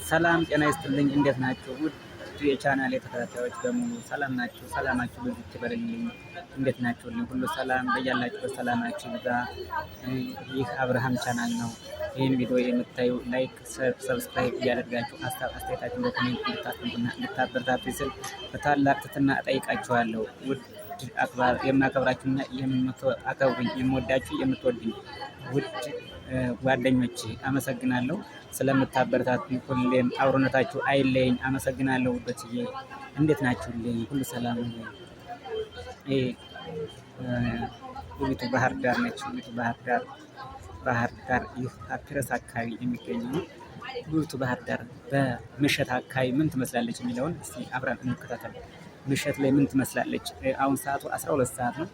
ሰላም ጤና ይስጥልኝ። እንዴት ናችሁ? ውድ የቻናል ተከታታዮች በሙሉ ሰላም ናችሁ? ሰላማችሁ ብዙ ይበልልኝ። እንዴት ናችሁልኝ? ሁሉ ሰላም በያላችሁበት ሰላማችሁ ይብዛ። ይህ አብርሃም ቻናል ነው። ይህን ቪዲዮ የምታዩ ላይክ፣ ሰብስክራይብ እያደረጋችሁ ሀሳብ አስተያየታችሁን በኮሜንት እንድታስቀምጡና እንድታበረታቱ ስል በታላቅ ትህትና እጠይቃችኋለሁ። ውድ የማከብራችሁና የምትአከብሩኝ የምወዳችሁ የምትወዱኝ ውድ ጓደኞቼ አመሰግናለሁ። ስለምታበረታቱኝ ሁሌም አብሮነታችሁ አይለየኝ። አመሰግናለሁ ውዶችዬ። እንዴት ናችሁልኝ? ሁሉ ሰላም ነው? ውቢቱ ባህር ዳር ነች። ውቢቱ ባህር ዳር ይህ ፓፒረስ አካባቢ የሚገኝ ነው። ውቢቱ ባህር ዳር በምሽት አካባቢ ምን ትመስላለች የሚለውን እስቲ አብረን እንከታተል። ምሽት ላይ ምን ትመስላለች? አሁን ሰዓቱ 12 ሰዓት ነው።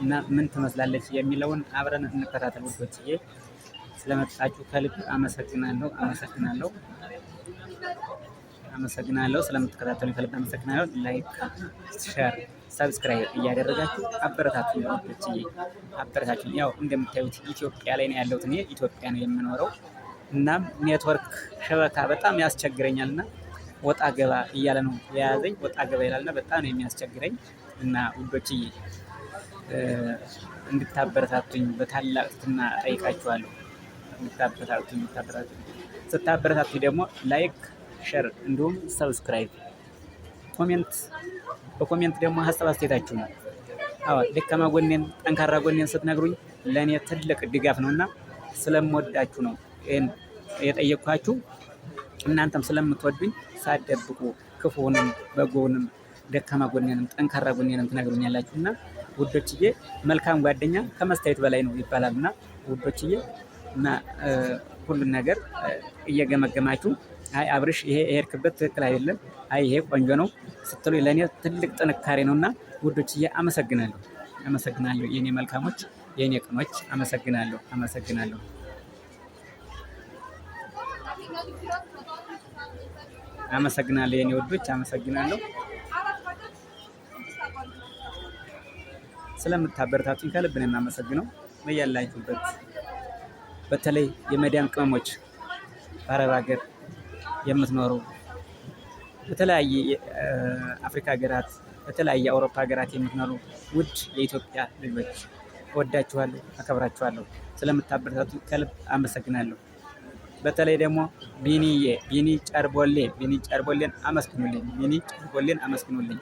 እና ምን ትመስላለች የሚለውን አብረን እንከታተል ውዶችዬ። ስለመጣችሁ ከልብ አመሰግናለሁ። ስለምትከታተሉኝ ከልብ አመሰግናለሁ። ላይክ፣ ሼር፣ ሰብስክራይብ እያደረጋችሁ አበረታቱኝ ውዶችዬ፣ አበረታቱኝ። ያው እንደምታዩት ኢትዮጵያ ላይ ነው ያለሁት። እኔ ኢትዮጵያ ነው የምኖረው። እናም ኔትወርክ ሸበካ በጣም ያስቸግረኛልና ወጣ ገባ እያለ ነው የያዘኝ። ወጣ ገባ ይላልና በጣም ነው የሚያስቸግረኝ እና ውዶችዬ እንድታበረታቱኝ በታላቅ ትህትና እጠይቃችኋለሁ። እንድታበረታቱኝ ስታበረታቱኝ ደግሞ ላይክ፣ ሼር እንዲሁም ሰብስክራይብ፣ በኮሜንት ደግሞ ሀሳብ አስተያየታችሁ ነው። አዎ ደካማ ጎኔን ጠንካራ ጎኔን ስትነግሩኝ ለእኔ ትልቅ ድጋፍ ነውና ስለምወዳችሁ ነው የጠየቅኳችሁ። እናንተም ስለምትወዱኝ ሳትደብቁ ክፉውንም በጎውንም ደካማ ጎኔንም ጠንካራ ጎኔንም ትነግሩኛላችሁና ውዶችዬ፣ መልካም ጓደኛ ከመስታየት በላይ ነው ይባላልና ውዶችዬ፣ እና ሁሉን ነገር እየገመገማችሁ አይ አብርሽ ይሄ የሄድክበት ትክክል አይደለም፣ አይ ይሄ ቆንጆ ነው ስትሉ ለእኔ ትልቅ ጥንካሬ ነውና ውዶችዬ አመሰግናለሁ። የኔ መልካሞች፣ የኔ ቅኖች አመሰግናለሁ። የኔ ውዶች አመሰግናለሁ። ስለምታበረታቱኝ ከልብ ነው የማመሰግነው። በያላችሁበት በተለይ የመዳም ቅመሞች በአረብ ሀገር የምትኖሩ በተለያየ አፍሪካ ሀገራት በተለያየ አውሮፓ ሀገራት የምትኖሩ ውድ የኢትዮጵያ ልጆች እወዳችኋለሁ፣ አከብራችኋለሁ። ስለምታበረታቱኝ ከልብ አመሰግናለሁ። በተለይ ደግሞ ቢኒ ጨርቦሌን አመስግኑልኝ።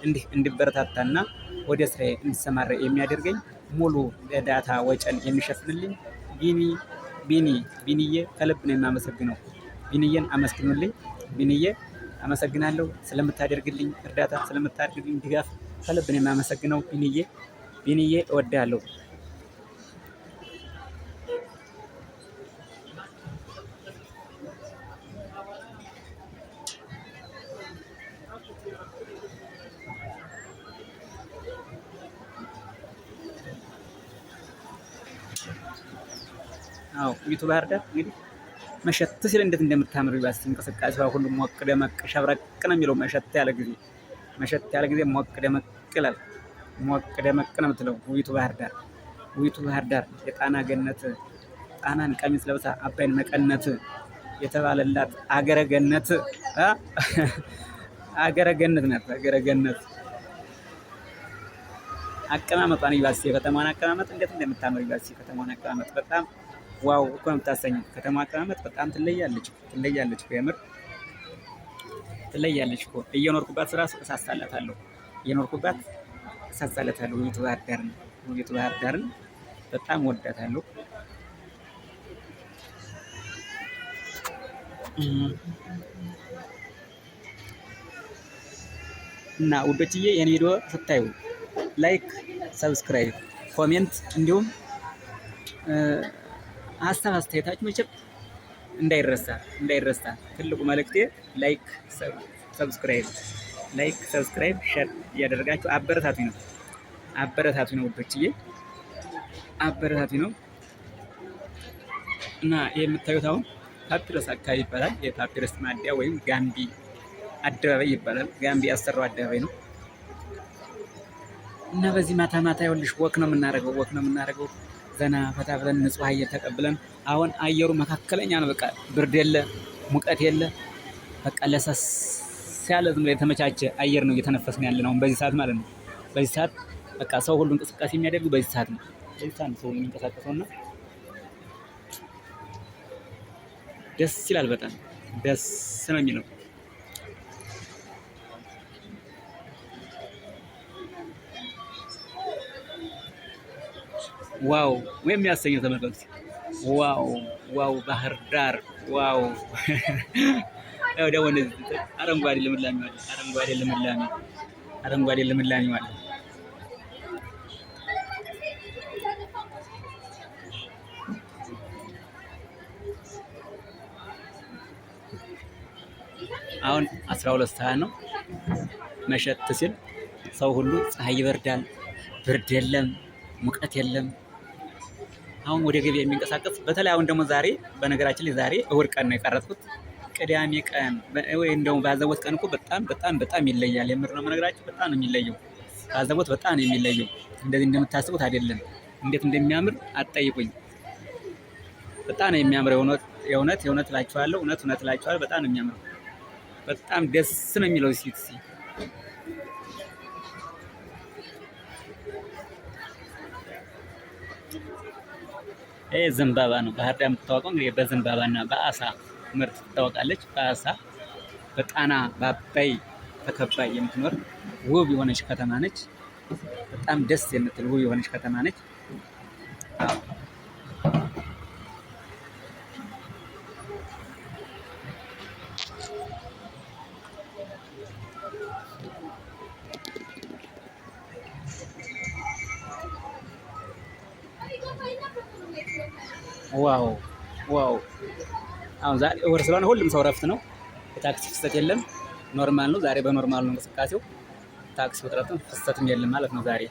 እንዲህ እንዲበረታታና ወደ ስራዬ እንዲሰማራ የሚያደርገኝ ሙሉ ዳታ ወጪን የሚሸፍንልኝ ቢኒዬ ከልብ ነው የማመሰግነው። ቢኒዬን አመስግኑልኝ። ቢኒዬ አመሰግናለሁ። ስለምታደርግልኝ እርዳታ፣ ስለምታደርግልኝ ድጋፍ ከልብ ነው የማመሰግነው። ቢኒዬ እወዳለሁ። አዎ ውቢቱ ባህር ዳር እንግዲህ መሸት ሲል እንዴት እንደምታምር ይባስ እንቅስቃሴዋ ሁሉ ሞቅ ደመቅ ሸብረቅ ነው የሚለው። መሸት ያለ ጊዜ ሞቅ ደመቅ ይላል። ሞቅ ደመቅ ነው የምትለው ውቢቱ ባህር ዳር የጣና ገነት፣ ጣናን ቀሚስ ለብሳ አባይን መቀነት የተባለላት አገረ ገነት ናት። አገረ ገነት አቀማመጧን ይባስ የከተማዋን አቀማመጥ እንዴት እንደምታምር ይባስ የከተማዋን አቀማመጥ በጣም ዋው እኮ ነው የምታሰኘው። ከተማ አቀማመጥ በጣም ትለያለች የምር ትለያለች እኮ። እየኖርኩባት ስራ እሳሳላታለሁ። ውቢቱ ባህር ዳርን በጣም ወዳታለሁ። እና ውዶችዬ የኔ ቪዲዮ ስታዩ ላይክ፣ ሰብስክራይብ፣ ኮሜንት እንዲሁም ሀሳብ አስተያየታችሁ መቼም እንዳይረሳ። ትልቁ መልእክቴ ላይክ፣ ሰብስክራይብ፣ ሼር እያደረጋችሁ አበረታቱኝ ነው ውዶችዬ፣ አበረታቱኝ ነው። እና የምታዩት አሁን ፓፒረስ አካባቢ ይባላል። የፓፒረስ ማደያ ወይም ጋምቢ አደባባይ ይባላል። ጋምቢ ያሰራው አደባባይ ነው። እና በዚህ ማታ ማታ ይኸውልሽ ወክ ነው የምናደርገው ዘና ፈታ ብለን ንጹህ አየር ተቀብለን። አሁን አየሩ መካከለኛ ነው። በቃ ብርድ የለ ሙቀት የለ። በቃ ለሰስ ያለ ዝም ብሎ የተመቻቸ አየር ነው እየተነፈስን ያለ ነው በዚህ ሰዓት ማለት ነው። በዚህ ሰዓት በቃ ሰው ሁሉ እንቅስቃሴ የሚያደርጉ በዚህ ሰዓት ነው። በዚህ ሰዓት ነው ሰው የሚንቀሳቀሰውና ደስ ይላል። በጣም ደስ ነው የሚለው። ዋው ወይም ያሰኘው ተመልከቱ። ዋው ዋው ባህር ዳር ዋው ያው ደግሞ እንደዚህ አረንጓዴ ልምላሜ አለ። አረንጓዴ ልምላሜ አለ። አሁን 12 ሰዓት ነው። መሸት ሲል ሰው ሁሉ ፀሐይ ይበርዳል፣ ብርድ የለም፣ ሙቀት የለም። አሁን ወደ ገበያ የሚንቀሳቀስ በተለይ አሁን ደግሞ ዛሬ በነገራችን ላይ ዛሬ እሑድ ቀን ነው የቀረጽኩት። ቅዳሜ ቀን ወይ እንደውም ባዘቦት ቀን እኮ በጣም ይለያል። የምር ነው የምነግራችሁ። በጣም ነው የሚለየው። ባዘቦት በጣም ነው የሚለየው። እንደዚህ እንደምታስቡት አይደለም። እንዴት እንደሚያምር አትጠይቁኝ። በጣም ነው የሚያምረው። የእውነት እላችኋለሁ። እውነት እላችኋለሁ። በጣም ነው የሚያምረው። በጣም ደስ ነው የሚለው። ሲት ይሄ ዘንባባ ነው። ባህር ዳር የምትታወቀው እንግዲህ በዘንባባና በአሳ ምርት ትታወቃለች። በአሳ በጣና በአባይ ተከባይ የምትኖር ውብ የሆነች ከተማ ነች። በጣም ደስ የምትል ውብ የሆነች ከተማ ነች። ዋው አሁን ዛሬ እሑድ ስለሆነ ሁሉም ሰው ረፍት ነው። የታክሲ ፍሰት የለም። ኖርማል ነው ዛሬ። በኖርማል ነው እንቅስቃሴው። ታክሲ ውጥረትም ፍሰትም የለም ማለት ነው ዛሬ።